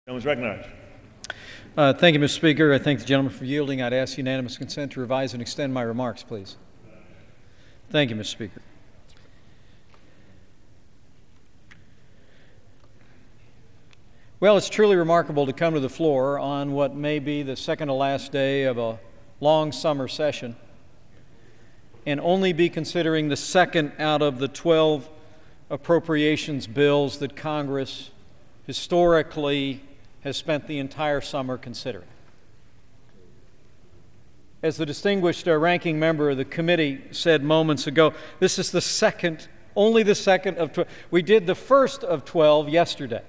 Gentleman is recognized. Thank you, Mr. Speaker. I thank the gentleman for yielding. I'd ask unanimous consent to revise and extend my remarks, please. Thank you, Mr. Speaker. Well, it's truly remarkable to come to the floor on what may be the second to last day of a long summer session and only be considering the second out of the 12 appropriations bills that Congress historically has spent the entire summer considering. As the distinguished ranking member of the committee said moments ago, this is the second, only the second of 12. We did the first of 12 yesterday.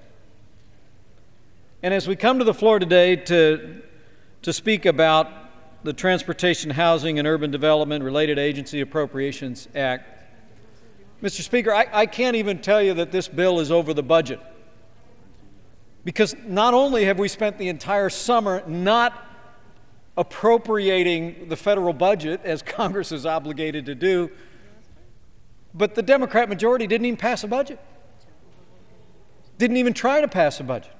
And as we come to the floor today to speak about the Transportation, Housing, and Urban Development Related Agency Appropriations Act, Mr. Speaker, I can't even tell you that this bill is over the budget. Because not only have we spent the entire summer not appropriating the federal budget, as Congress is obligated to do, but the Democrat majority didn't even pass a budget. Didn't even try to pass a budget.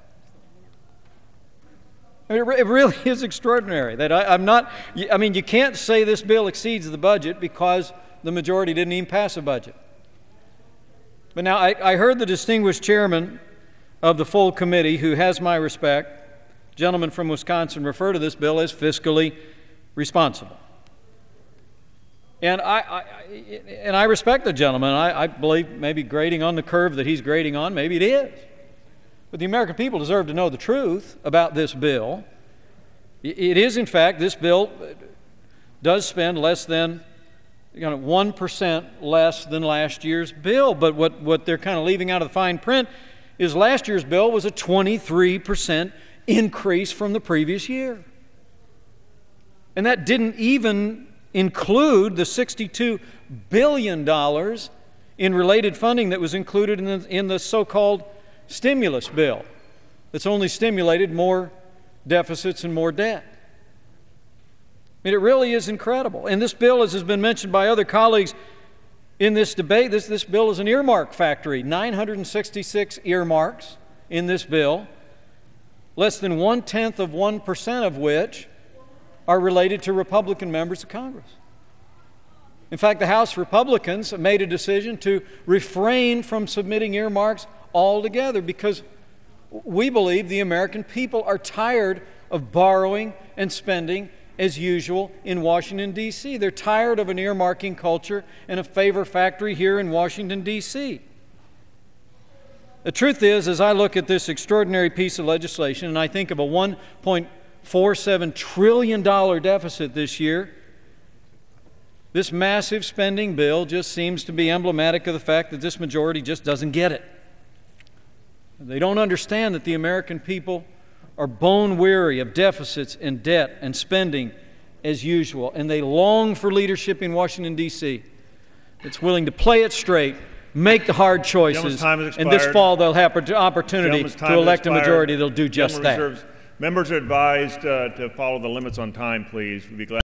I mean, it really is extraordinary that you can't say this bill exceeds the budget because the majority didn't even pass a budget. But now I heard the distinguished chairman of the full committee, who has my respect, gentleman from Wisconsin, refer to this bill as fiscally responsible. And I respect the gentleman. I believe maybe grading on the curve that he's grading on, maybe it is. But the American people deserve to know the truth about this bill. It is, in fact, this bill does spend less than 1% less than last year's bill. But what they're kind of leaving out of the fine print is last year's bill was a 23% increase from the previous year. And that didn't even include the $62 billion in related funding that was included in the so-called stimulus bill that's only stimulated more deficits and more debt. I mean, it really is incredible. And this bill, as has been mentioned by other colleagues in this debate, this bill is an earmark factory. 966 earmarks in this bill, less than 0.1% of which are related to Republican members of Congress. In fact, the House Republicans made a decision to refrain from submitting earmarks altogether because we believe the American people are tired of borrowing and spending as usual in Washington, D.C. They're tired of an earmarking culture and a favor factory here in Washington, D.C. The truth is, as I look at this extraordinary piece of legislation and I think of a $1.47 trillion deficit this year, this massive spending bill just seems to be emblematic of the fact that this majority just doesn't get it. They don't understand that the American people are bone weary of deficits and debt and spending as usual, and they long for leadership in Washington, D.C. that's willing to play it straight, make the hard choices, and this fall they'll have an opportunity to elect a majority that'll do just that. Members are advised to follow the limits on time, please. We'd be glad